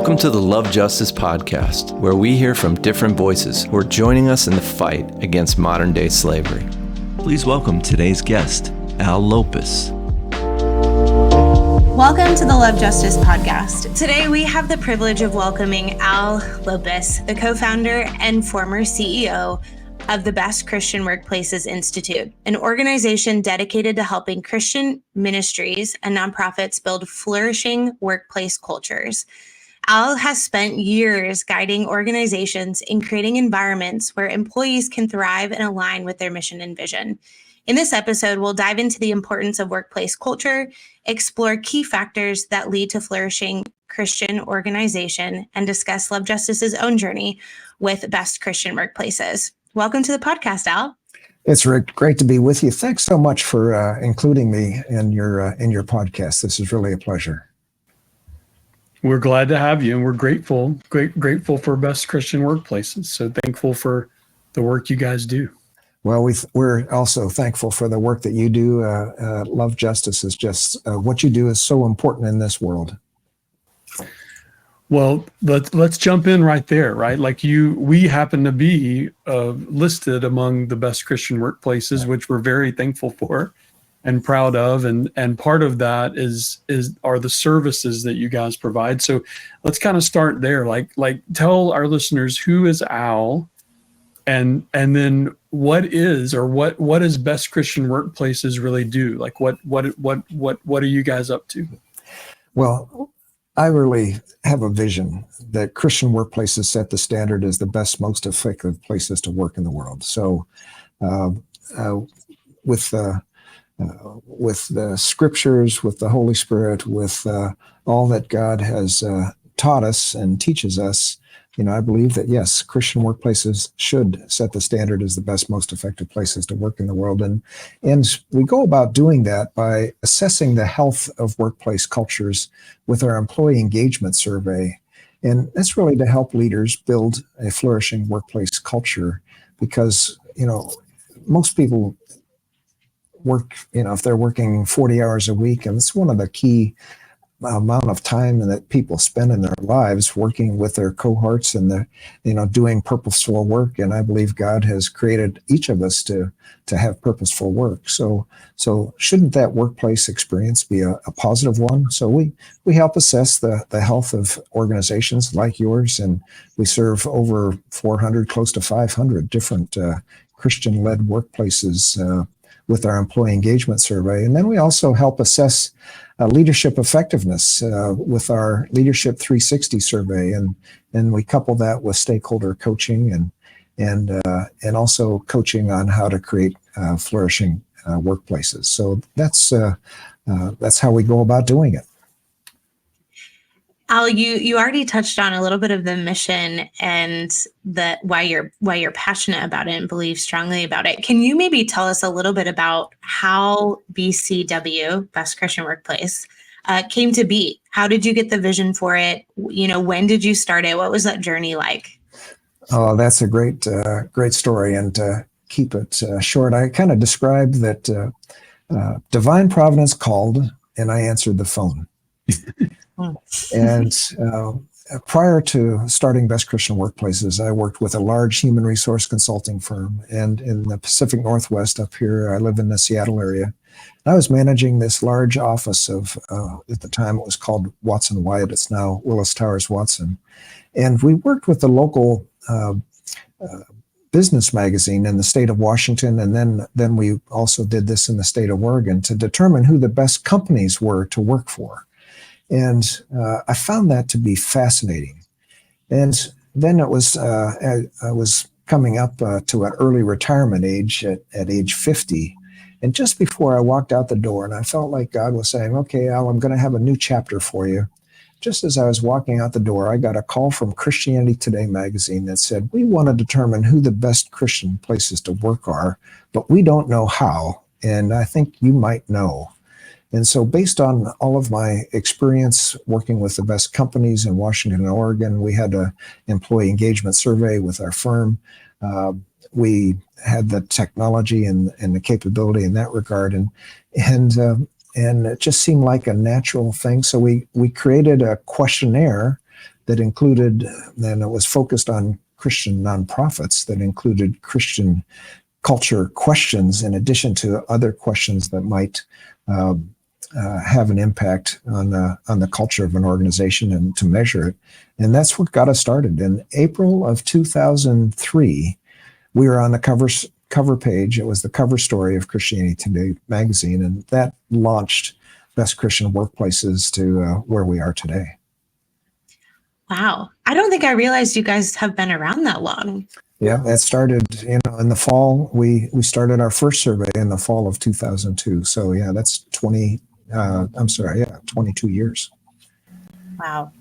Welcome to the Love Justice Podcast, where we hear from different voices who are joining us in the fight against modern-day slavery. Please welcome today's guest, Al Lopus. Welcome to the Love Justice Podcast. Today we have the privilege of welcoming Al Lopus, the co-founder and former CEO of the Best Christian Workplaces Institute, an organization dedicated to helping Christian ministries and nonprofits build flourishing workplace cultures. Al has spent years guiding organizations in creating environments where employees can thrive and align with their mission and vision. In this episode, we'll dive into the importance of workplace culture, explore key factors that lead to flourishing Christian organization, and discuss Love Justice's own journey with Best Christian Workplaces. Welcome to the podcast, Al. It's great to be with you. Thanks so much for including me in your podcast. This is really a pleasure. We're glad to have you, and we're grateful for Best Christian Workplaces. So thankful for the work you guys do. Well, we're also thankful for the work that you do. Love Justice is just what you do is so important in this world. Well, let's jump in right there, right? Like we happen to be listed among the Best Christian Workplaces, which we're very thankful for and proud of, and part of that are the services that you guys provide. So let's kind of start there. Like tell our listeners, who is Al, and then what does Best Christian Workplaces really do? Like what are you guys up to? Well, I really have a vision that Christian workplaces set the standard as the best, most effective places to work in the world. So with the scriptures, with the Holy Spirit, with all that God has taught us and teaches us, I believe that, yes, Christian workplaces should set the standard as the best, most effective places to work in the world. And we go about doing that by assessing the health of workplace cultures with our employee engagement survey. And that's really to help leaders build a flourishing workplace culture, because, most people work, if they're working 40 hours a week, and it's one of the key amount of time that people spend in their lives working with their cohorts and doing purposeful work. And I believe God has created each of us to have purposeful work. So shouldn't that workplace experience be a positive one? So we help assess the health of organizations like yours, and we serve over 400, close to 500 different Christian-led workplaces with our employee engagement survey. And then we also help assess leadership effectiveness with our Leadership 360 survey, and we couple that with stakeholder coaching and also coaching on how to create flourishing workplaces. So that's how we go about doing it. Al, you already touched on a little bit of the mission and why you're passionate about it and believe strongly about it. Can you maybe tell us a little bit about how BCW, Best Christian Workplace, came to be? How did you get the vision for it? When did you start it? What was that journey like? Oh, that's a great story. And to keep it short, I kind of described that divine providence called and I answered the phone. And prior to starting Best Christian Workplaces, I worked with a large human resource consulting firm. And in the Pacific Northwest up here, I live in the Seattle area. I was managing this large office of, at the time it was called Watson Wyatt. It's now Willis Towers Watson. And we worked with the local business magazine in the state of Washington. And then we also did this in the state of Oregon to determine who the best companies were to work for. And I found that to be fascinating. And then it was I was coming up to an early retirement age at age 50. And just before I walked out the door, and I felt like God was saying, okay, Al, I'm going to have a new chapter for you. Just as I was walking out the door, I got a call from Christianity Today magazine that said, we want to determine who the best Christian places to work are, but we don't know how. And I think you might know. And so based on all of my experience working with the best companies in Washington and Oregon, we had an employee engagement survey with our firm. We had the technology and the capability in that regard. And it just seemed like a natural thing. So we created a questionnaire that included, and it was focused on Christian nonprofits that included Christian culture questions in addition to other questions that might have an impact on the culture of an organization and to measure it. And that's what got us started. In April of 2003, we were on the cover page. It was the cover story of Christianity Today magazine, and that launched Best Christian Workplaces to where we are today. Wow. I don't think I realized you guys have been around that long. Yeah, that started, in the fall. We started our first survey in the fall of 2002. So yeah, that's 22 years. Wow.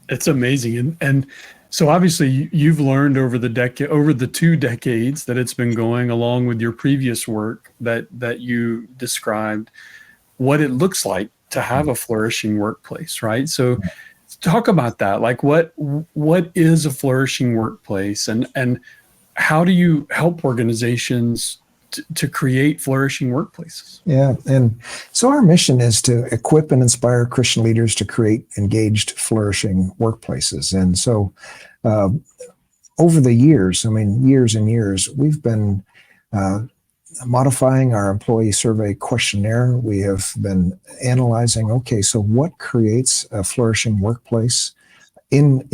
It's amazing. And so obviously you've learned over the 2 decades that it's been going, along with your previous work that you described, what it looks like to have a flourishing workplace, right? So talk about that. Like what is a flourishing workplace, and how do you help organizations to create flourishing workplaces? Yeah. And so our mission is to equip and inspire Christian leaders to create engaged, flourishing workplaces. And so over the years, years and years, we've been modifying our employee survey questionnaire. We have been analyzing, so what creates a flourishing workplace? And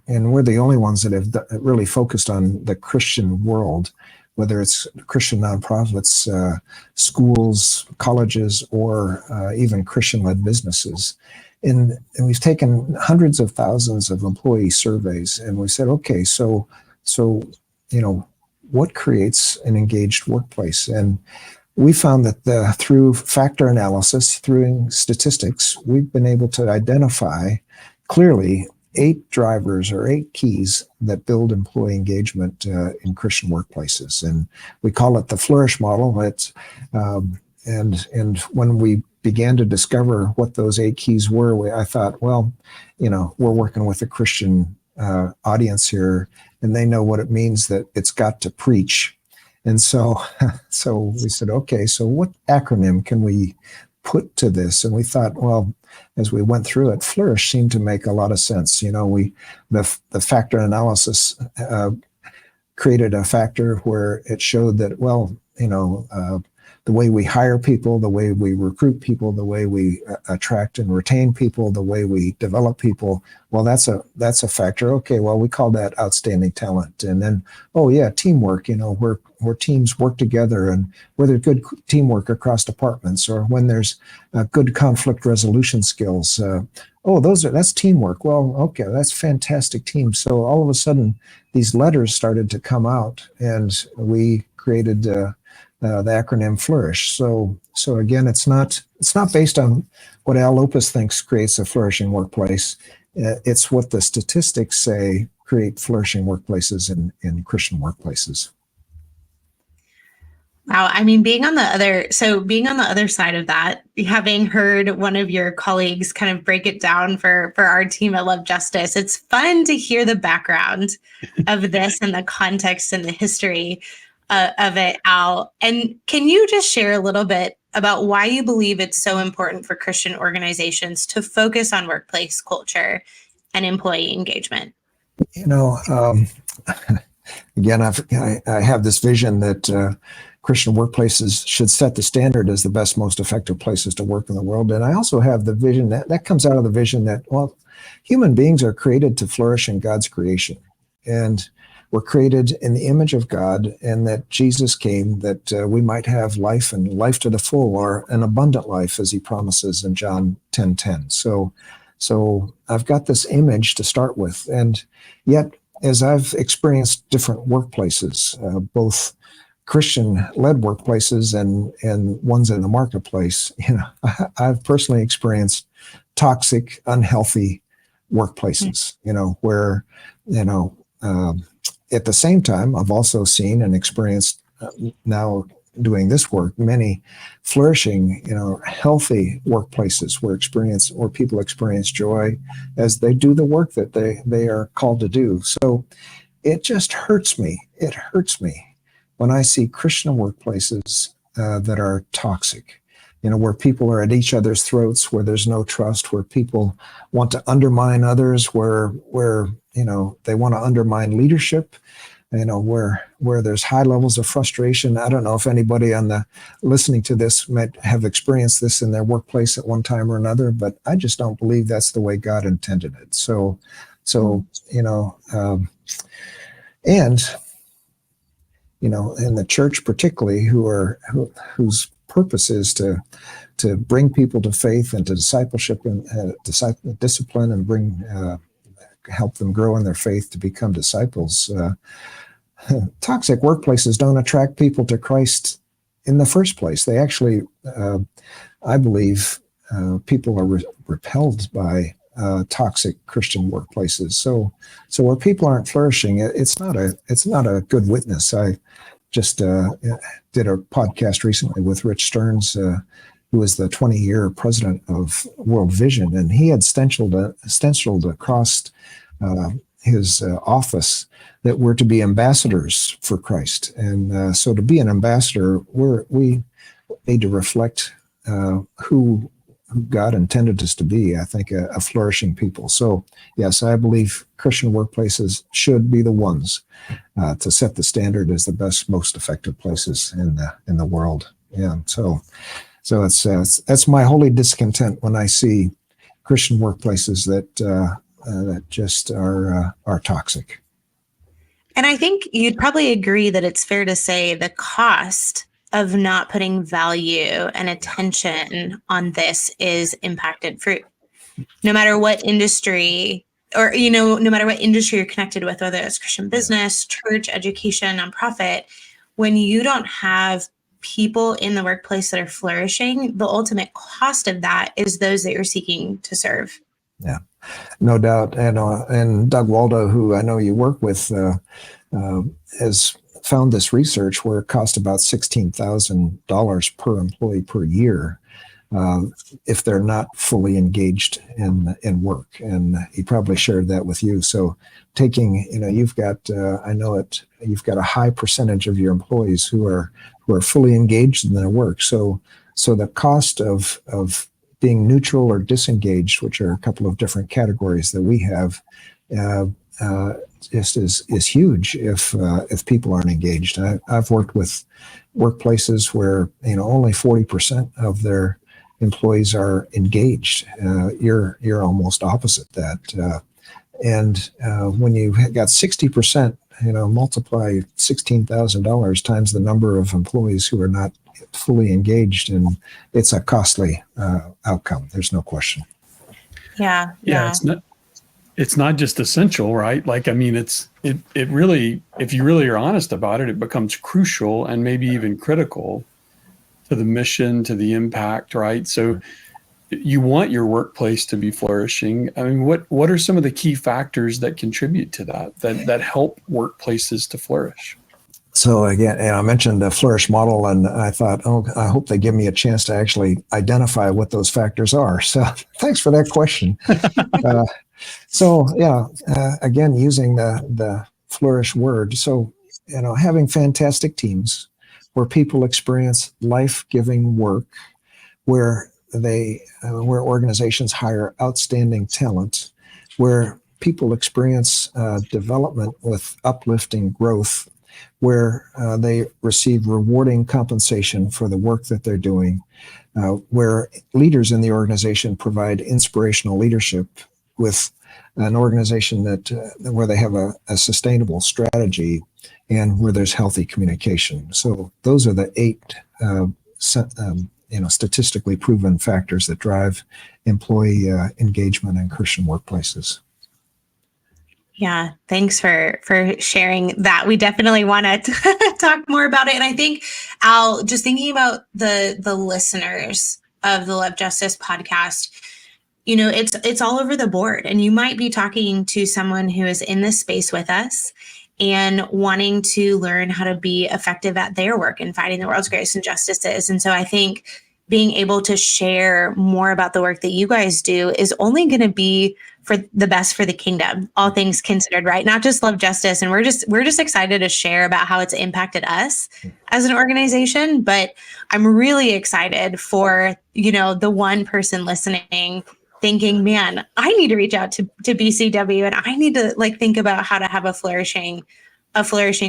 we're the only ones that have really focused on the Christian world, whether it's Christian nonprofits, schools, colleges, or even Christian-led businesses. And we've taken hundreds of thousands of employee surveys, and we said, so what creates an engaged workplace? And we found that through factor analysis, through statistics, we've been able to identify clearly 8 drivers or 8 keys that build employee engagement in Christian workplaces. And we call it the Flourish model. It's, and when we began to discover what those 8 keys were, I thought, we're working with a Christian audience here, and they know what it means that it's got to preach. And so we said, so what acronym can we put to this? And we thought, as we went through it, Flourish seemed to make a lot of sense. The factor analysis created a factor where it showed that, the way we hire people, the way we recruit people, the way we attract and retain people, the way we develop people, that's a factor. We call that outstanding talent. And then, teamwork, where teams work together and where there's good teamwork across departments, or when there's good conflict resolution skills. That's teamwork. That's fantastic team. So all of a sudden, these letters started to come out, and we created the acronym Flourish. So again, it's not based on what Al Lopus thinks creates a flourishing workplace. It's what the statistics say create flourishing workplaces in Christian workplaces. Wow. Being on the other side of that, having heard one of your colleagues kind of break it down for our team at Love Justice, it's fun to hear the background of this and the context and the history of it, Al. And can you just share a little bit about why you believe it's so important for Christian organizations to focus on workplace culture and employee engagement? Again, I have this vision that Christian workplaces should set the standard as the best, most effective places to work in the world. And I also have the vision that comes out of the vision that, human beings are created to flourish in God's creation. And we're created in the image of God, and that Jesus came that we might have life, and life to the full, or an abundant life, as he promises in John 10:10. So I've got this image to start with. And yet, as I've experienced different workplaces, both Christian-led workplaces and ones in the marketplace, I've personally experienced toxic, unhealthy workplaces, where, at the same time, I've also seen and experienced now doing this work, many flourishing, healthy workplaces where people experience joy as they do the work that they are called to do. So it just hurts me. It hurts me when I see Christian workplaces that are toxic, where people are at each other's throats, where there's no trust, where people want to undermine others, where they want to undermine leadership, where there's high levels of frustration. I don't know if anybody listening to this might have experienced this in their workplace at one time or another, but I just don't believe that's the way God intended it. And in the church particularly, whose purpose is to bring people to faith and to discipleship and discipline and help them grow in their faith to become disciples. Toxic workplaces don't attract people to Christ in the first place. They actually, I believe, people are repelled by toxic Christian workplaces. So where people aren't flourishing, it's not a good witness. I just did a podcast recently with Rich Stearns, who was the 20-year president of World Vision, and he had stenciled across his office that we're to be ambassadors for Christ. And so to be an ambassador, we need to reflect who God intended us to be, I think, a flourishing people. So yes, I believe Christian workplaces should be the ones to set the standard as the best, most effective places in the world. Yeah. So that's my holy discontent when I see Christian workplaces that just are toxic. And I think you'd probably agree that it's fair to say the cost of not putting value and attention on this is impacted fruit. No matter what industry, or no matter what industry you're connected with, whether it's Christian business, church, education, nonprofit, when you don't have people in the workplace that are flourishing, the ultimate cost of that is those that you're seeking to serve. Yeah, no doubt. And Doug Waldo, who I know you work with, has found this research where it costs about $16,000 per employee per year if they're not fully engaged in work. And he probably shared that with you. So taking, you've got, you've got a high percentage of your employees who are fully engaged in their work. So the cost of being neutral or disengaged, which are a couple of different categories that we have, just is huge if people aren't engaged. I've worked with workplaces where only 40% of their employees are engaged. You're almost opposite that. And when you got 60%, multiply $16,000 times the number of employees who are not fully engaged, and it's a costly outcome. There's no question. Yeah. It's not just essential, right? It really, if you really are honest about it, it becomes crucial and maybe even critical to the mission, to the impact, right? So you want your workplace to be flourishing. I mean, what are some of the key factors that contribute to that help workplaces to flourish? So again, I mentioned the Flourish model, and I thought, I hope they give me a chance to actually identify what those factors are. So thanks for that question. Again, using the Flourish word. So, having fantastic teams where people experience life-giving work, where organizations hire outstanding talent, where people experience development with uplifting growth, where they receive rewarding compensation for the work that they're doing, where leaders in the organization provide inspirational leadership with an organization where they have a sustainable strategy and where there's healthy communication. So those are the 8 statistically proven factors that drive employee engagement in Christian workplaces. Yeah, thanks for sharing that. We definitely want to talk more about it. And I think, Al, just thinking about the listeners of the Love Justice podcast, it's all over the board. And you might be talking to someone who is in this space with us and wanting to learn how to be effective at their work in fighting the world's greatest injustices. And so I think being able to share more about the work that you guys do is only going to be for the best for the kingdom, all things considered, right? Not just Love Justice. And we're just excited to share about how it's impacted us as an organization. But I'm really excited for, the one person listening thinking, man, I need to reach out to BCW, and I need to think about how to have a flourishing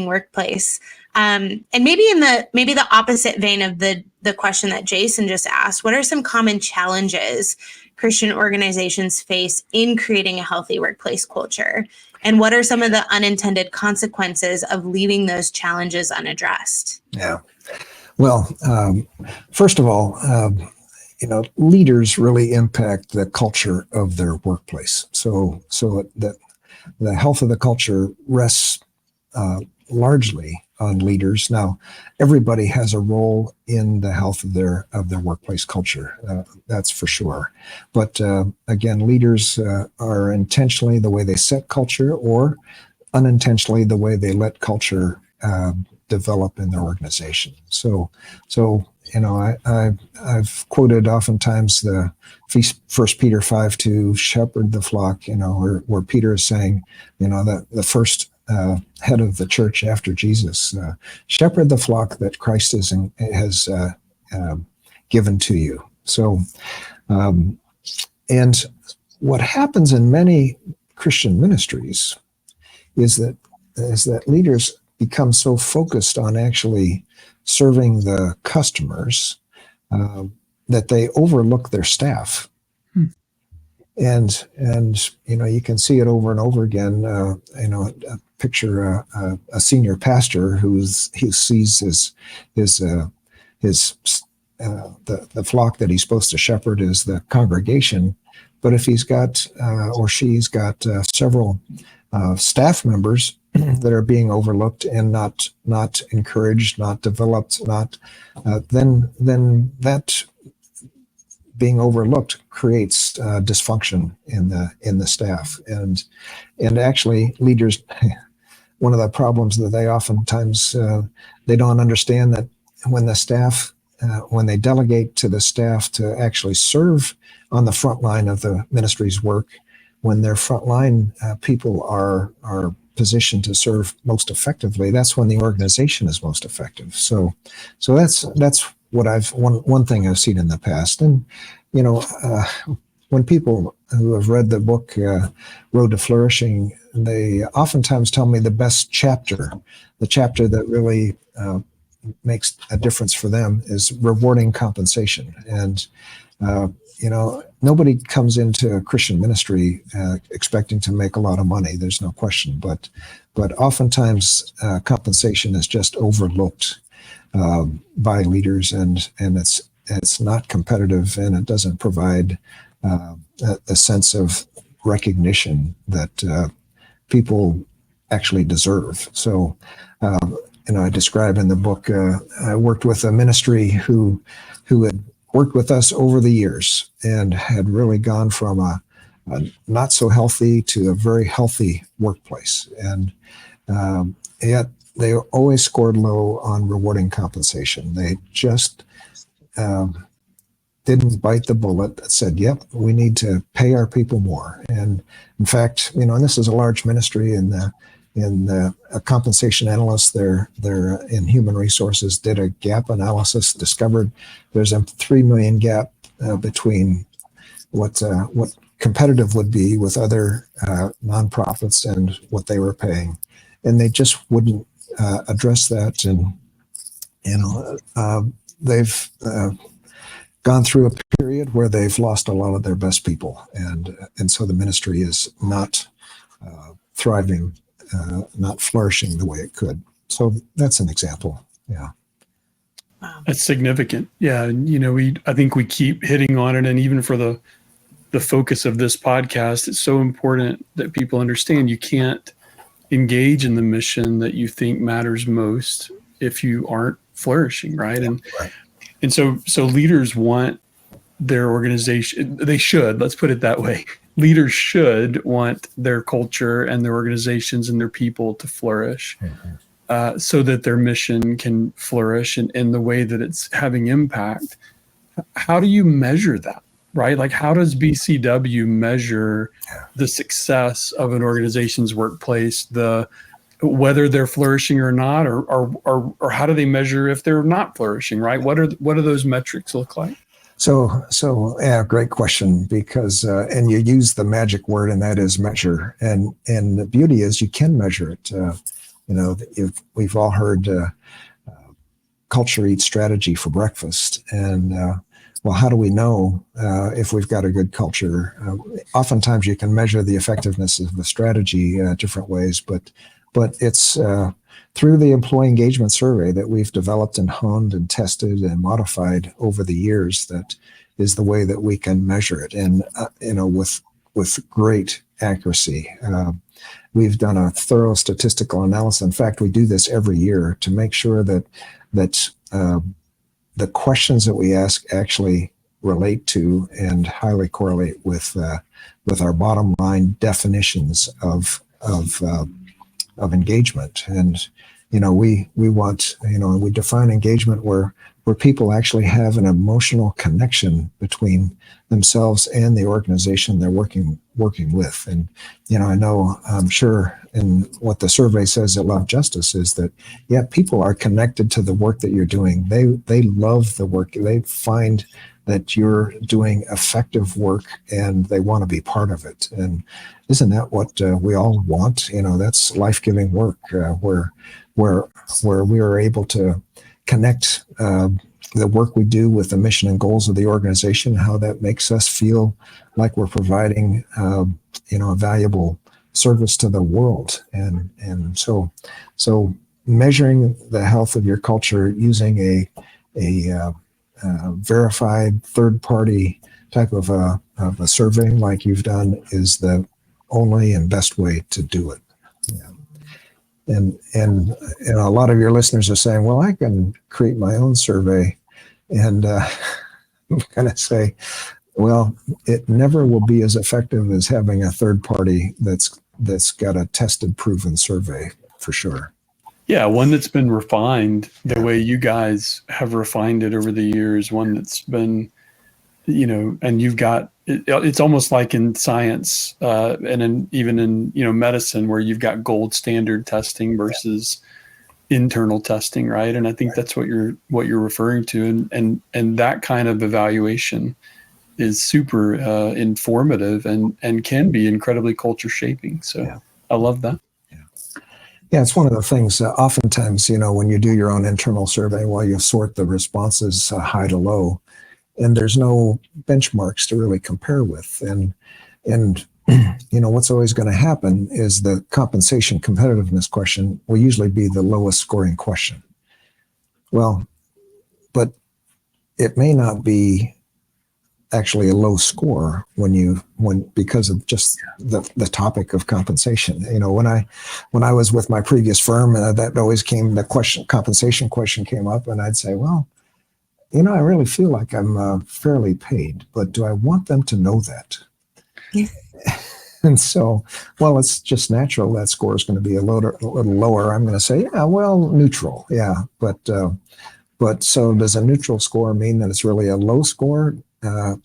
workplace. And maybe in the opposite vein of the question that Jason just asked, what are some common challenges Christian organizations face in creating a healthy workplace culture? And what are some of the unintended consequences of leaving those challenges unaddressed? Yeah. Well, first of all, leaders really impact the culture of their workplace. So that the health of the culture rests largely on leaders. Now, everybody has a role in the health of their workplace culture. That's for sure. But again, leaders are intentionally the way they set culture, or unintentionally the way they let culture develop in their organization. So I've quoted oftentimes the 1 Peter 5:2, shepherd the flock. Where Peter is saying, that the first head of the church after Jesus, shepherd the flock that Christ has given to you. So, and what happens in many Christian ministries is that leaders become so focused on actually serving the customers that they overlook their staff. And you can see it over and over again. Picture a senior pastor who sees the flock that he's supposed to shepherd is the congregation, but if he's got or she's got several staff members that are being overlooked and not encouraged, not developed, then that being overlooked creates dysfunction in the staff, and actually leaders. One of the problems that they oftentimes they don't understand that when the staff when they delegate to the staff to actually serve on the front line of the ministry's work, when their frontline people are positioned to serve most effectively, that's when the organization is most effective. So that's what one thing I've seen in the past. And when people who have read the book Road to Flourishing, they oftentimes tell me the best chapter, the chapter that really makes a difference for them, is rewarding compensation. And nobody comes into a Christian ministry expecting to make a lot of money. There's no question, but oftentimes compensation is just overlooked by leaders, and it's not competitive, and it doesn't provide a sense of recognition that people actually deserve. So, I describe in the book, I worked with a ministry who had worked with us over the years and had really gone from a not so healthy to a very healthy workplace. And yet they always scored low on rewarding compensation. They just didn't bite the bullet that said, yep, we need to pay our people more. And in fact, and this is a large ministry, and a compensation analyst there in human resources did a gap analysis, discovered there's a $3 million gap between what competitive would be with other nonprofits and what they were paying, and they just wouldn't address that. And they've gone through a period where they've lost a lot of their best people, and so the ministry is not thriving, not flourishing the way it could. So that's an example. Yeah. Wow. That's significant. Yeah. And, I think we keep hitting on it. And even for the focus of this podcast, it's so important that people understand you can't engage in the mission that you think matters most if you aren't flourishing. Right. And so leaders want their organization, they should, let's put it that way. Leaders should want their culture and their organizations and their people to flourish, so that their mission can flourish in the way that it's having impact. how do you measure that, right? Like, how does BCW measure the success of an organization's workplace, whether they're flourishing or not, or how do they measure if they're not flourishing, right? What do those metrics look like? So yeah, great question, because and you use the magic word, and that is measure. And the beauty is you can measure it. We've all heard culture eats strategy for breakfast, and well, how do we know if we've got a good culture? Oftentimes, you can measure the effectiveness of the strategy different ways, but it's through the employee engagement survey that we've developed and honed and tested and modified over the years. That is the way that we can measure it, and with great accuracy. We've done a thorough statistical analysis. In fact, we do this every year to make sure that the questions that we ask actually relate to and highly correlate with our bottom line definitions of engagement. And we want, and we define engagement where people actually have an emotional connection between themselves and the organization they're working with. And I'm sure, and what the survey says at Love Justice is that, yeah, people are connected to the work that you're doing. They love the work. They find that you're doing effective work, and they want to be part of it. And isn't that what we all want? That's life-giving work, where we are able to connect the work we do with the mission and goals of the organization, how that makes us feel like we're providing, a valuable service to the world. And so measuring the health of your culture using a verified third-party type of a survey like you've done is the only and best way to do it. Yeah. And a lot of your listeners are saying, well, I can create my own survey. And I'm going to say, well, it never will be as effective as having a third party that's got a tested, proven survey, for sure. Yeah, one that's been refined the way you guys have refined it over the years, one that's been, and you've got, it's almost like in science and even in, medicine, where you've got gold standard testing versus internal testing, right? And I think that's what you're referring to. And that kind of evaluation is super informative and can be incredibly culture shaping. So yeah. I love that. Yeah, it's one of the things, oftentimes, when you do your own internal survey, you sort the responses high to low, and there's no benchmarks to really compare with. And what's always going to happen is the compensation competitiveness question will usually be the lowest scoring question. Well, but it may not be actually a low score because of just the topic of compensation. When I was with my previous firm, that always came, the compensation question came up, and I'd say, well, I really feel like I'm fairly paid, but do I want them to know that? Yeah. And so, well, it's just natural that score is going to be a little lower. I'm going to say, yeah, well, neutral. Yeah. But so does a neutral score mean that it's really a low score?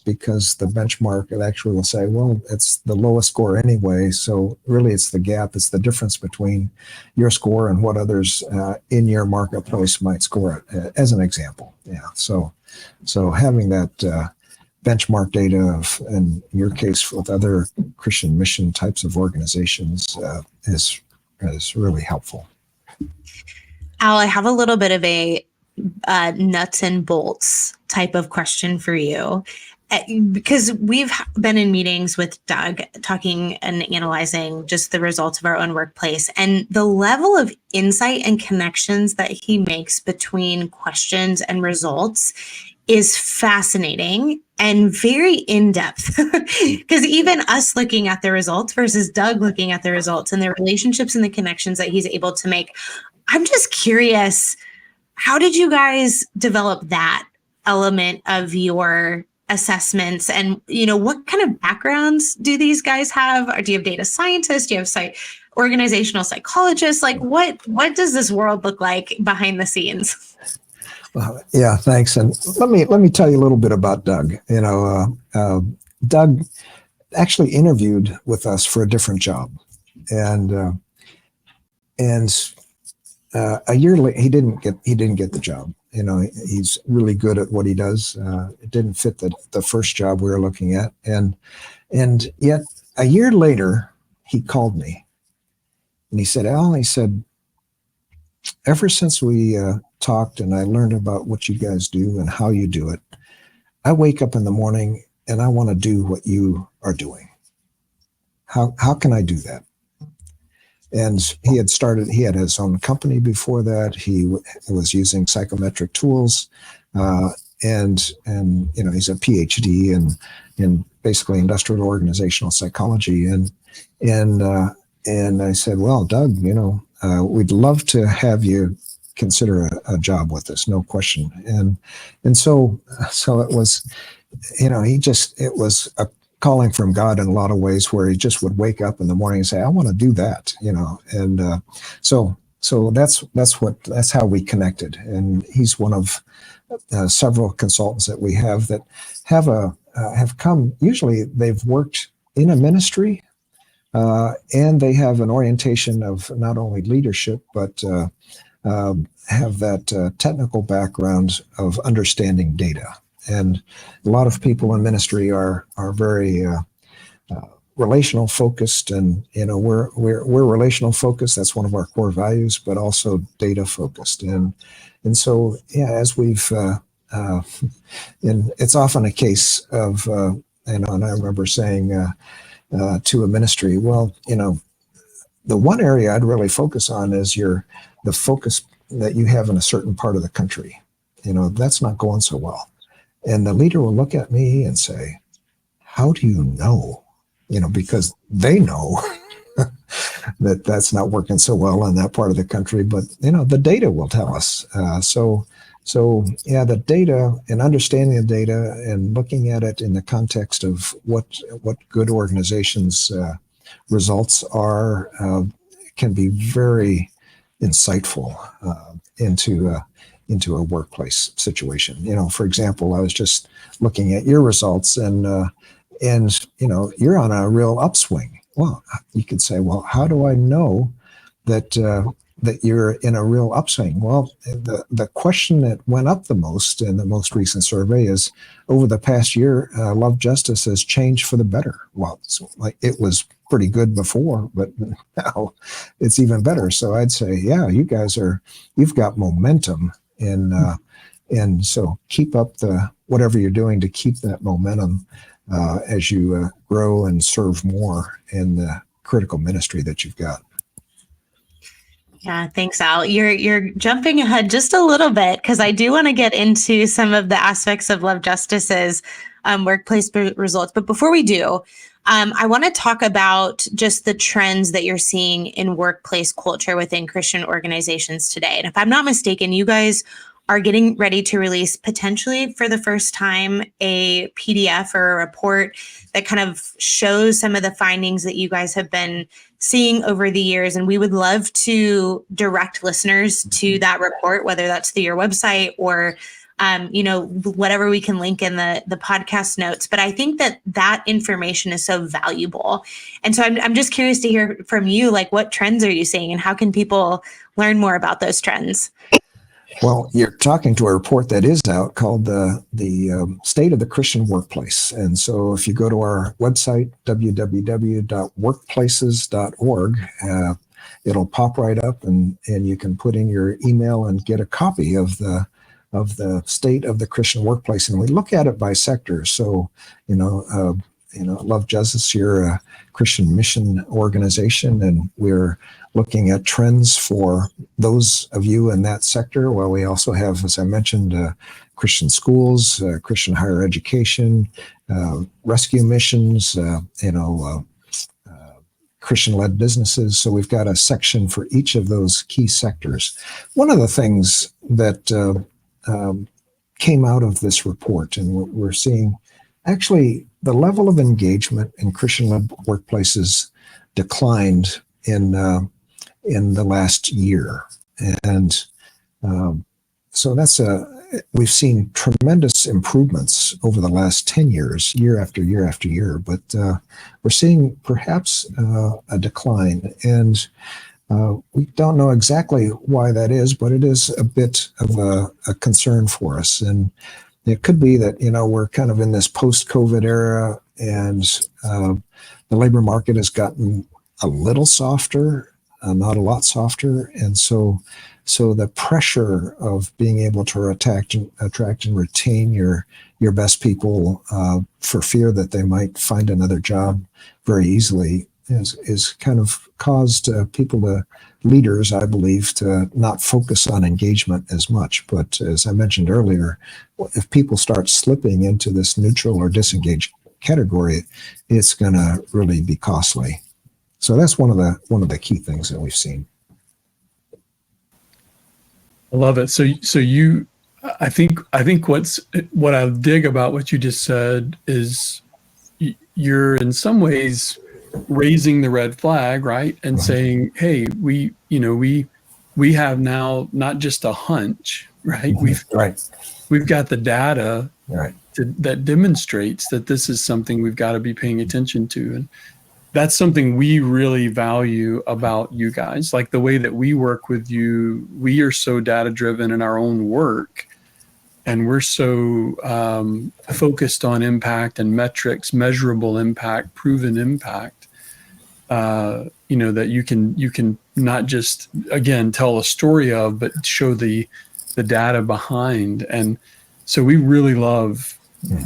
Because the benchmark, it actually will say, well, it's the lowest score anyway. So really it's the gap. It's the difference between your score and what others in your marketplace might score it, as an example. Yeah. So having that benchmark data of, in your case, with other Christian mission types of organizations is really helpful. Al, I have a little bit of a nuts and bolts type of question for you, because we've been in meetings with Doug talking and analyzing just the results of our own workplace, and the level of insight and connections that he makes between questions and results is fascinating and very in-depth. Because even us looking at the results versus Doug looking at the results and the relationships and the connections that he's able to make, I'm just curious, how did you guys develop that element of your assessments? And, what kind of backgrounds do these guys have? Or do you have data scientists? Do you have organizational psychologists? Like what does this world look like behind the scenes? Yeah, thanks. And let me tell you a little bit about Doug. Doug actually interviewed with us for a different job, and a year later he didn't get the job. He's really good at what he does. It didn't fit the first job we were looking at, and yet a year later he called me and he said, "Al," he said, "ever since we talked and I learned about what you guys do and how you do it, I wake up in the morning and I want to do what you are doing. How can I do that?" And he had his own company before that. He was using psychometric tools, and he's a PhD in basically industrial organizational psychology. And I said, "Well, Doug, we'd love to have you consider a job with us, no question." And so it was, it was a calling from God in a lot of ways, where he just would wake up in the morning and say, "I want to do that," and so that's how we connected. And he's one of several consultants that we have that have come. Usually they've worked in a ministry, and they have an orientation of not only leadership but have that technical background of understanding data. And a lot of people in ministry are very relational focused, and we're relational focused. That's one of our core values, but also data focused. And so as we've and it's often a case of and I remember saying to a ministry, "Well, the one area I'd really focus on is the focus that you have in a certain part of the country. That's not going so well." And the leader will look at me and say, "How do you know?" Because they know that that's not working so well in that part of the country, but the data will tell us. So the data and understanding the data and looking at it in the context of what good organizations' results are can be very insightful into a workplace situation. For example, I was just looking at your results, and you're on a real upswing. Well, you could say, "Well, how do I know that you're in a real upswing?" Well, the question that went up the most in the most recent survey is, over the past year, Love Justice has changed for the better. Well, it was pretty good before, but now it's even better. So I'd say, yeah, you've got momentum. And so keep up whatever you're doing to keep that momentum as you grow and serve more in the critical ministry that you've got. Yeah, thanks, Al. You're jumping ahead just a little bit, because I do want to get into some of the aspects of Love Justice's workplace results. But before we do, I want to talk about just the trends that you're seeing in workplace culture within Christian organizations today. And if I'm not mistaken, you guys are getting ready to release, potentially for the first time, a PDF or a report that kind of shows some of the findings that you guys have been seeing over the years. And we would love to direct listeners to that report, whether that's through your website or whatever we can link in the podcast notes. But I think that information is so valuable. And so I'm just curious to hear from you, what trends are you seeing and how can people learn more about those trends? Well, you're talking to a report that is out called the State of the Christian Workplace. And so if you go to our website, www.workplaces.org, it'll pop right up and you can put in your email and get a copy of the State of the Christian Workplace. And we look at it by sector. So, Love Justice, you're a Christian mission organization, and we're looking at trends for those of you in that sector. Well, we also have, as I mentioned, Christian schools, Christian higher education, rescue missions, Christian-led businesses. So we've got a section for each of those key sectors. One of the things that came out of this report, and we're seeing, actually, the level of engagement in Christian-led workplaces declined in the last year, and so that's we've seen tremendous improvements over the last 10 years, year after year after year, but we're seeing perhaps a decline. And we don't know exactly why that is, but it is a bit of a concern for us. And it could be that, we're kind of in this post-COVID era, and the labor market has gotten a little softer, not a lot softer. And so the pressure of being able to attract and retain your best people for fear that they might find another job very easily is kind of caused leaders, I believe, to not focus on engagement as much. But as I mentioned earlier, if people start slipping into this neutral or disengaged category, it's going to really be costly. So that's one of the key things that we've seen. I love it. So I think what I dig about what you just said is you're in some ways raising the red flag, right? And saying, hey, we have now not just a hunch, right? We've got the data that demonstrates that this is something we've got to be paying attention to. And that's something we really value about you guys. Like the way that we work with you, we are so data driven in our own work, and we're so focused on impact and metrics, measurable impact, proven impact, that you can not just, again, tell a story of, but show the data behind. And so we really love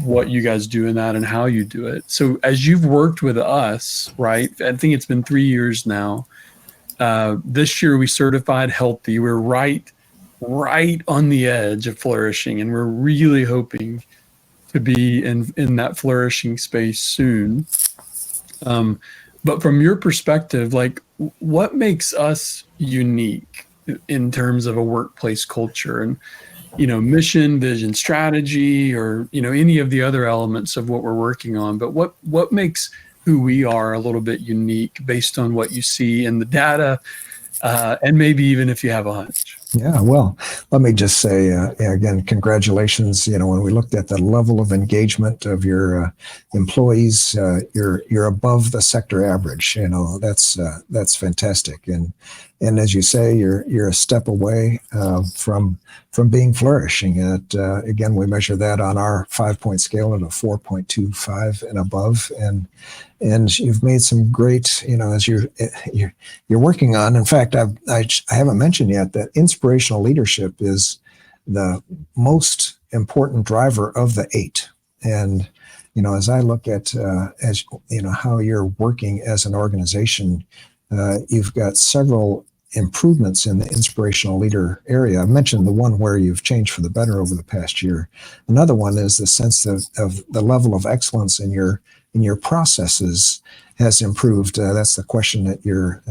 what you guys do in that and how you do it. So as you've worked with us, right, I think it's been 3 years now. This year we certified healthy. We're right on the edge of flourishing, and we're really hoping to be in that flourishing space soon. But from your perspective, like, what makes us unique in terms of a workplace culture and, mission, vision, strategy, or, any of the other elements of what we're working on? But what makes who we are a little bit unique based on what you see in the data, and maybe even if you have a hunch? Yeah, well, let me just say, again, congratulations. When we looked at the level of engagement of your employees, you're above the sector average. That's fantastic. And as you say, you're a step away from being flourishing. Again, we measure that on our 5-point scale at a 4.25 and above. And you've made some great, as you're working on. In fact, I haven't mentioned yet that inspirational leadership is the most important driver of the 8. And as I look at how you're working as an organization, you've got several improvements in the inspirational leader area. I mentioned the one where you've changed for the better over the past year. Another one is the sense of the level of excellence in your processes has improved. That's the question that your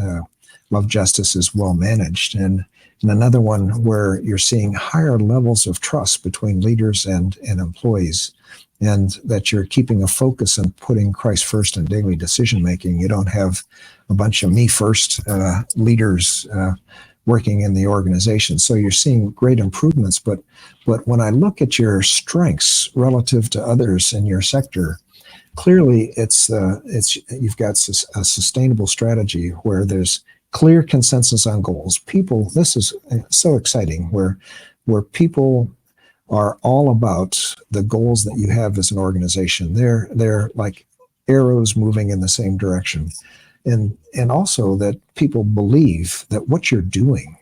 Love Justice is well managed. And another one where you're seeing higher levels of trust between leaders and employees, and that you're keeping a focus and putting Christ first in daily decision making. You don't have a bunch of me first leaders working in the organization. So you're seeing great improvements. But when I look at your strengths relative to others in your sector, clearly you've got a sustainable strategy where there's clear consensus on goals. People, this is so exciting, where people are all about the goals that you have as an organization. They're like arrows moving in the same direction. And also that people believe that what you're doing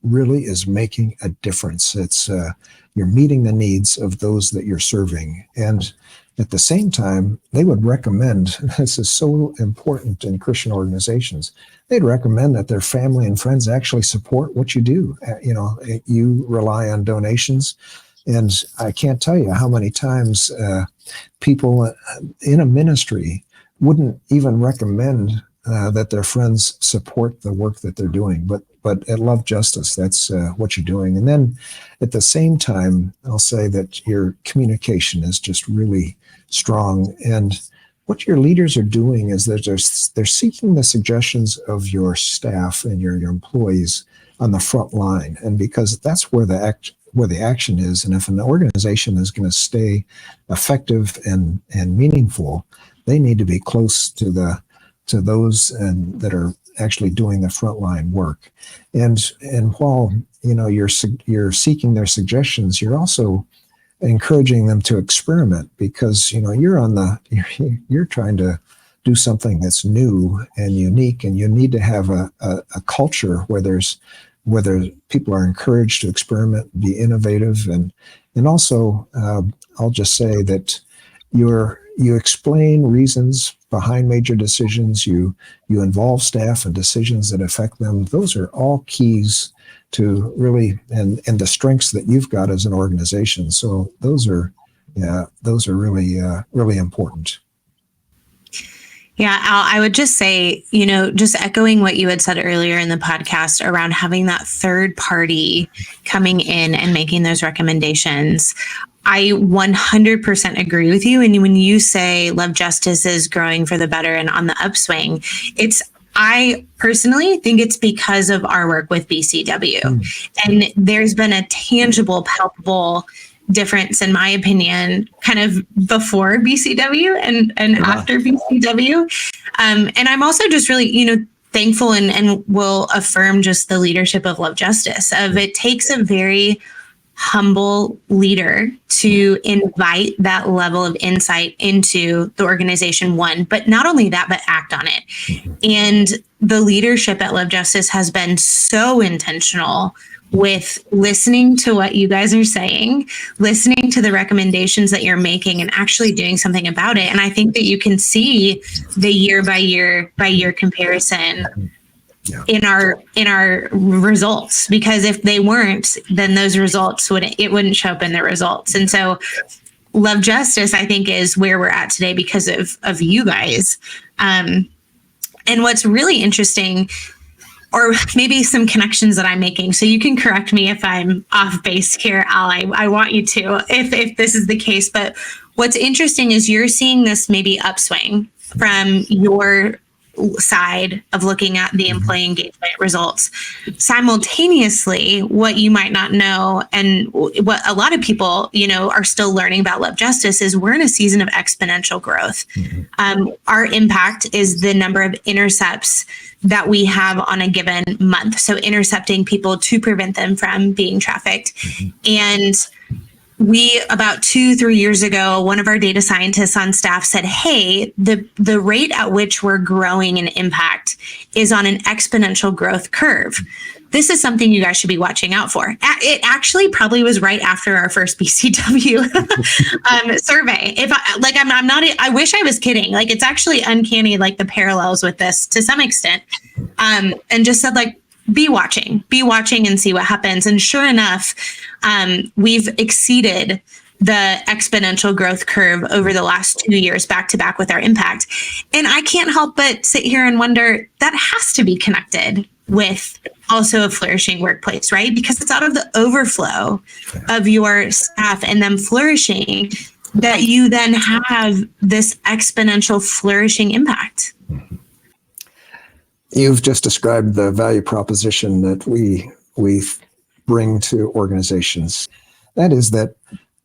really is making a difference. It's you're meeting the needs of those that you're serving. And at the same time, they would recommend, this is so important in Christian organizations, they'd recommend that their family and friends actually support what you do. You rely on donations. And I can't tell you how many times people in a ministry wouldn't even recommend that their friends support the work that they're doing. But at Love Justice, that's what you're doing. And then at the same time, I'll say that your communication is just really strong. And what your leaders are doing is that they're seeking the suggestions of your staff and your employees on the front line. And because that's where the where the action is. And if an organization is going to stay effective and meaningful, they need to be close to those that are actually doing the frontline work. And while you're seeking their suggestions, you're also encouraging them to experiment, because you're trying to do something that's new and unique, and you need to have a culture where people are encouraged to experiment, be innovative, and also I'll just say that you explain reasons behind major decisions. You involve staff in decisions that affect them. Those are all keys to really and the strengths that you've got as an organization. So those are really important. Yeah, Al, I would just say, just echoing what you had said earlier in the podcast around having that third party coming in and making those recommendations. I 100% agree with you. And when you say Love Justice is growing for the better and on the upswing, I personally think it's because of our work with BCW. And there's been a tangible, palpable difference, in my opinion, kind of before BCW and after BCW. And I'm also just really, thankful and will affirm just the leadership of Love Justice. It takes a very humble leader to invite that level of insight into the organization, one, but not only that, but act on it. And the leadership at Love Justice has been so intentional with listening to what you guys are saying, listening to the recommendations that you're making, and actually doing something about it. And I think that you can see the year by year comparison in our results, because if they weren't, then those results wouldn't show up in the results. And so Love Justice, I think, is where we're at today because of you guys. And what's really interesting, or maybe some connections that I'm making, so you can correct me if I'm off base here, Al. I want you to, if this is the case. But what's interesting is you're seeing this maybe upswing from your side of looking at the employee engagement results. Simultaneously, what you might not know, and what a lot of people, are still learning about Love Justice, is we're in a season of exponential growth. Our impact is the number of intercepts that we have on a given month. So intercepting people to prevent them from being trafficked. And we, about 2-3 years ago, one of our data scientists on staff said, hey, the rate at which we're growing in impact is on an exponential growth curve. This is something you guys should be watching out for. It actually probably was right after our first BCW survey. I wish I was kidding. Like, it's actually uncanny, like the parallels with this to some extent. And just said, like, be watching and see what happens. And sure enough, we've exceeded the exponential growth curve over the last 2 years, back to back with our impact. And I can't help but sit here and wonder, that has to be connected with also a flourishing workplace, right? Because it's out of the overflow of your staff and them flourishing that you then have this exponential flourishing impact. You've just described the value proposition that we bring to organizations. That is that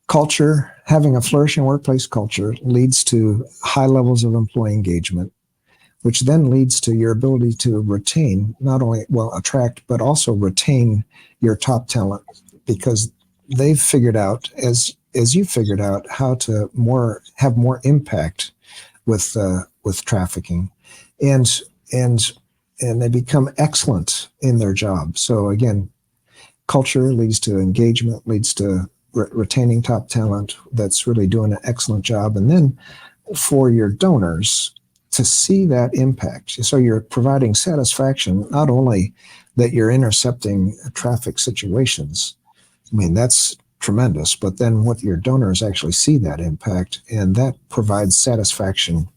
culture, having a flourishing workplace culture, leads to high levels of employee engagement, which then leads to your ability to retain, not only, attract, but also retain your top talent, because they've figured out, as you figured out, how to have more impact with trafficking, and they become excellent in their job. So again, culture leads to engagement, leads to retaining top talent that's really doing an excellent job. And then for your donors to see that impact. So you're providing satisfaction, not only that you're intercepting traffic situations. I mean, that's tremendous, but then what your donors actually see that impact, and that provides satisfaction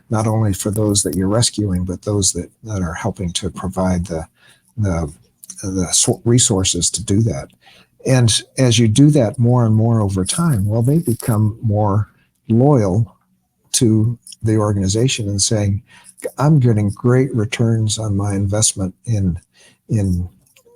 not only for those that you're rescuing, but those that are helping to provide the resources to do that. And as you do that more and more over time, they become more loyal to the organization and saying, I'm getting great returns on my investment in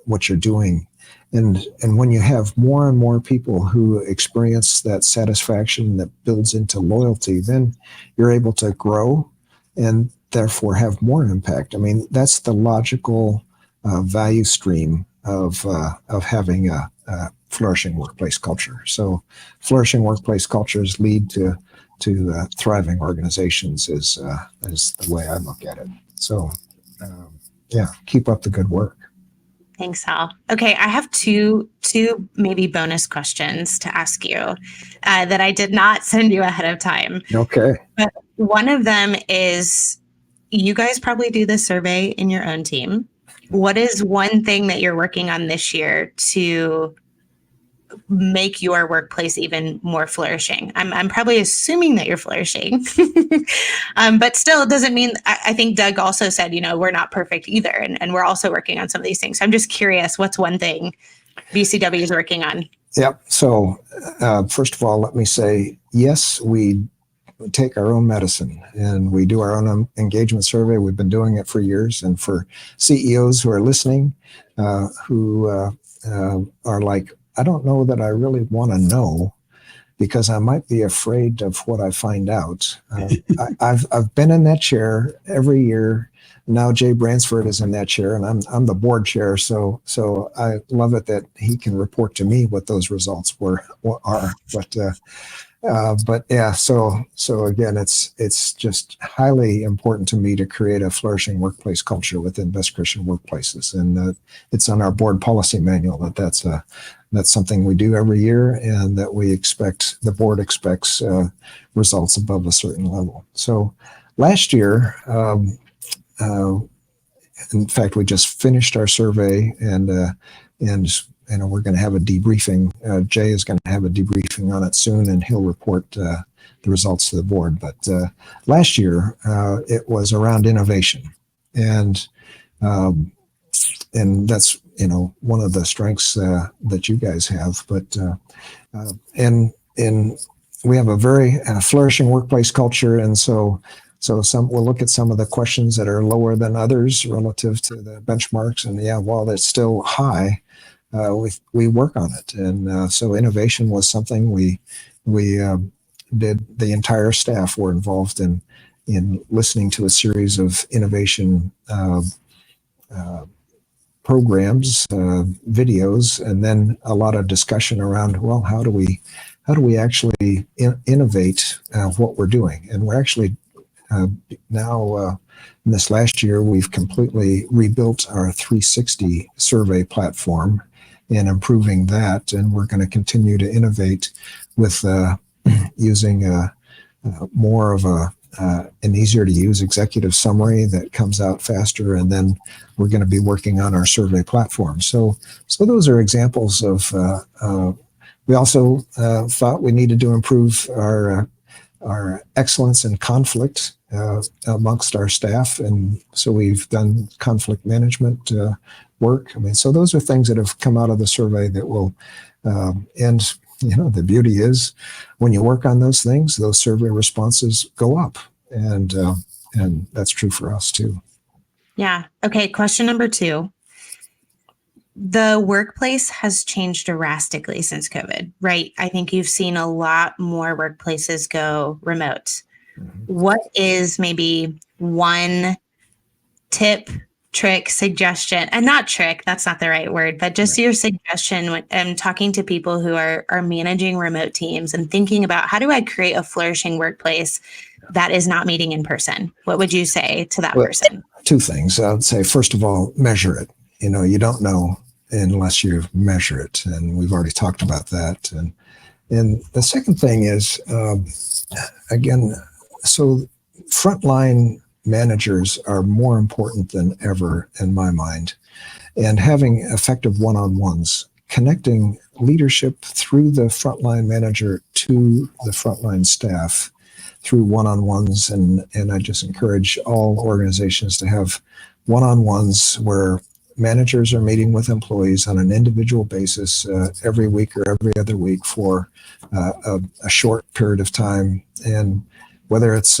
what you're doing. And when you have more and more people who experience that satisfaction that builds into loyalty, then you're able to grow and therefore have more impact. I mean, that's the logical value stream of having a flourishing workplace culture. So flourishing workplace cultures lead to thriving organizations is the way I look at it. So keep up the good work. Thanks, Al. Okay, I have two maybe bonus questions to ask you that I did not send you ahead of time. Okay. But one of them is, you guys probably do this survey in your own team. What is one thing that you're working on this year to make your workplace even more flourishing? I'm probably assuming that you're flourishing, but still, it doesn't mean, I think Doug also said, we're not perfect either. And we're also working on some of these things. So I'm just curious, what's one thing BCW is working on? Yep. So first of all, let me say, yes, we take our own medicine and we do our own engagement survey. We've been doing it for years. And for CEOs who are listening, who are like, I don't know that I really want to know because I might be afraid of what I find out. I've been in that chair every year. Now Jay Bransford is in that chair, and I'm the board chair. So I love it that he can report to me what those results are. But yeah, so again, it's just highly important to me to create a flourishing workplace culture within Best Christian Workplaces, and it's on our board policy manual that's something we do every year, and that the board expects results above a certain level. So last year, in fact, we just finished our survey, and we're going to have a debriefing. Jay is going to have a debriefing on it soon, and he'll report the results to the board. But last year, it was around innovation, and that's one of the strengths that you guys have. But and we have a very flourishing workplace culture, and so we'll look at some of the questions that are lower than others relative to the benchmarks, and while it's still high, we work on it. And so innovation was something we did. The entire staff were involved in listening to a series of innovation programs, videos, and then a lot of discussion around, well, how do we actually innovate what we're doing? And we're actually now in this last year, we've completely rebuilt our 360 survey platform and improving that. And we're going to continue to innovate with using more of an easier to use executive summary that comes out faster. And then we're going to be working on our survey platform. So those are examples of, we also thought we needed to improve our excellence in conflict amongst our staff. And so we've done conflict management work. I mean, so those are things that have come out of the survey that will, and the beauty is when you work on those things, those survey responses go up, and that's true for us too. Yeah. Okay. Question number 2. The workplace has changed drastically since COVID, right? I think you've seen a lot more workplaces go remote. Mm-hmm. What is maybe one tip, trick, suggestion, and not trick, that's not the right word, but just your suggestion when talking to people who are managing remote teams and thinking about, how do I create a flourishing workplace that is not meeting in person? What would you say to that person? 2 things. I would say, first of all, measure it. You don't know unless you measure it. And we've already talked about that. And the second thing is, again, so frontline managers are more important than ever in my mind. And having effective one-on-ones, connecting leadership through the frontline manager to the frontline staff through one-on-ones. And I just encourage all organizations to have one-on-ones where managers are meeting with employees on an individual basis every week or every other week for a short period of time. And whether it's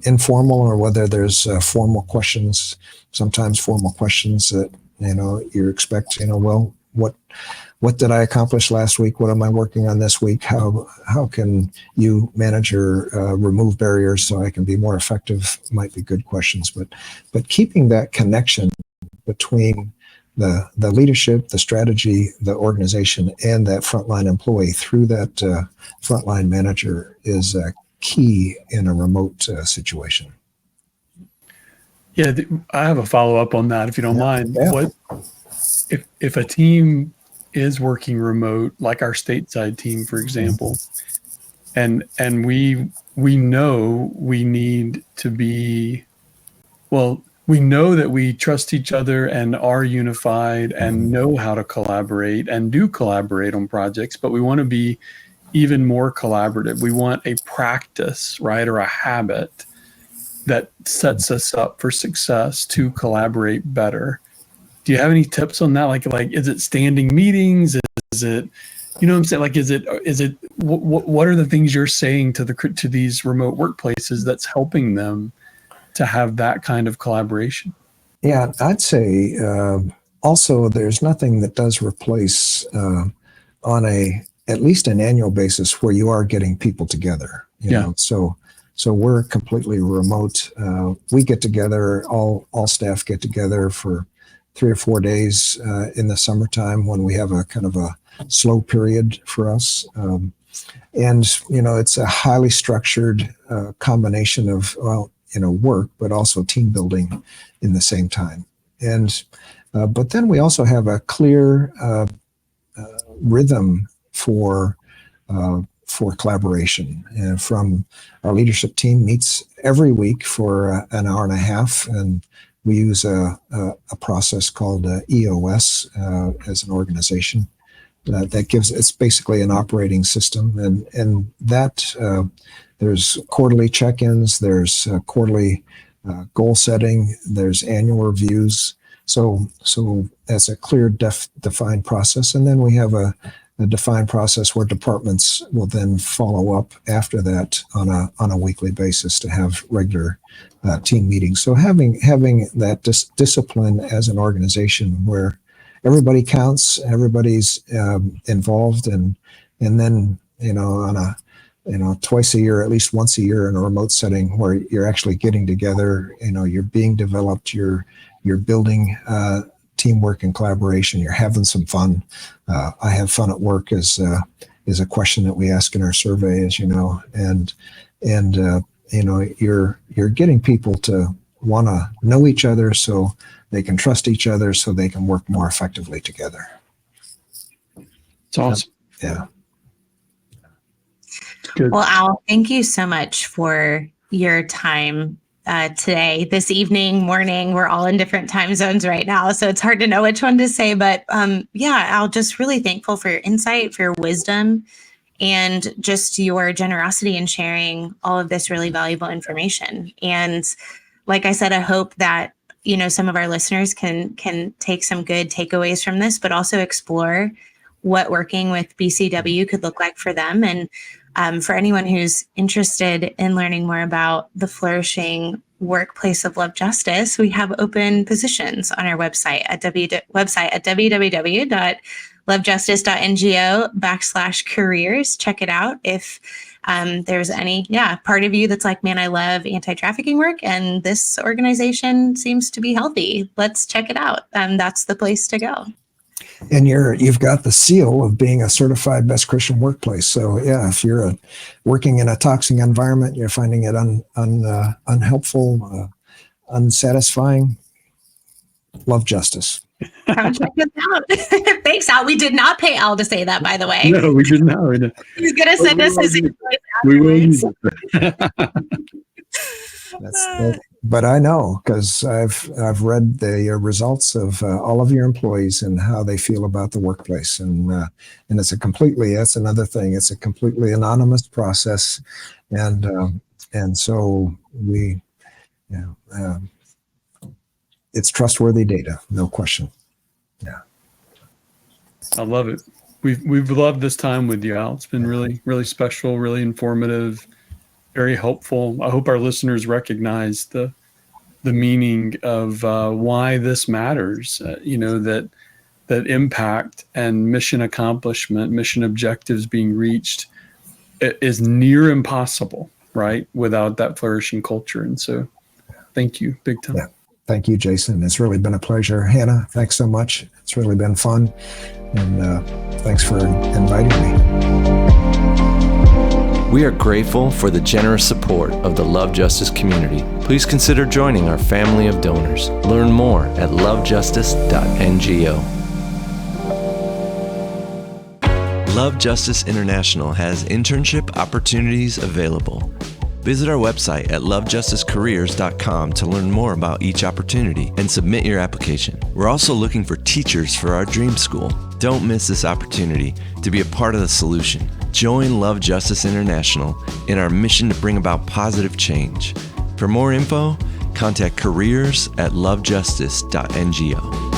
informal or whether there's formal questions, sometimes formal questions that, you expect, well, what did I accomplish last week? What am I working on this week? How can you manage or remove barriers so I can be more effective? Might be good questions, but keeping that connection between the leadership, the strategy, the organization, and that frontline employee through that frontline manager is key in a remote situation. Yeah, I have a follow-up on that, if you don't mind. Yeah. What if a team is working remote, like our stateside team, for example, and we know we need to be, well, we know that we trust each other and are unified and know how to collaborate and do collaborate on projects, but we want to be even more collaborative. We want a practice, right, or a habit that sets us up for success to collaborate better. Do you have any tips on that? Like, is it standing meetings? Is it, you know what I'm saying? Like, is it, what are the things you're saying to these remote workplaces that's helping them to have that kind of collaboration? Yeah, I'd say also there's nothing that does replace on at least an annual basis where you are getting people together. You know? So we're completely remote. We get together, all staff get together for 3 or 4 days in the summertime when we have a kind of a slow period for us. And, it's a highly structured combination of, work, but also team building in the same time. And, but then we also have a clear rhythm for collaboration. And from our leadership team meets every week for an hour and a half, and we use a process called EOS as an organization. That gives, it's basically an operating system, and that there's quarterly check-ins, there's quarterly goal setting, there's annual reviews. So that's a clear, defined process, and then we have a defined process where departments will then follow up after that on a weekly basis to have regular team meetings. So having that discipline as an organization where everybody counts, everybody's involved, and then on a twice a year, at least once a year in a remote setting where you're actually getting together, you're being developed, you're building teamwork and collaboration, you're having some fun. I have fun at work is a question that we ask in our survey, as you know, and you're getting people to want to know each other so they can trust each other so they can work more effectively together. It's awesome. Yeah. Good. Well, Al, thank you so much for your time today, this evening, morning. We're all in different time zones right now, so it's hard to know which one to say. But Al, just really thankful for your insight, for your wisdom, and just your generosity in sharing all of this really valuable information. And like I said, I hope that some of our listeners can take some good takeaways from this, but also explore what working with BCW could look like for them. And for anyone who's interested in learning more about the flourishing workplace of Love Justice, we have open positions on our website at www.lovejustice.ngo/careers. Check it out. If there's any part of you that's like, man, I love anti-trafficking work and this organization seems to be healthy, let's check it out. That's the place to go. And you've got the seal of being a certified best Christian workplace. So if you're working in a toxic environment, you're finding it unhelpful, unsatisfying, Love Justice. Come check us out. Thanks, Al. We did not pay Al to say that, by the way. No, we did not. He's going to send us his invoice We will afterwards. use it. But I know because I've read the results of all of your employees and how they feel about the workplace, and that's another thing. It's a completely anonymous process, and so it's trustworthy data, no question. Yeah, I love it. We've loved this time with you, Al. It's been really, really special, really informative, very helpful. I hope our listeners recognize the meaning of why this matters. That that impact and mission accomplishment, mission objectives being reached is near impossible, right? Without that flourishing culture. And so thank you, big time. Yeah. Thank you, Jason. It's really been a pleasure. Hannah, thanks so much. It's really been fun. And thanks for inviting me. We are grateful for the generous support of the Love Justice community. Please consider joining our family of donors. Learn more at lovejustice.ngo. Love Justice International has internship opportunities available. Visit our website at lovejusticecareers.com to learn more about each opportunity and submit your application. We're also looking for teachers for our dream school. Don't miss this opportunity to be a part of the solution. Join Love Justice International in our mission to bring about positive change. For more info, contact careers@lovejustice.ngo.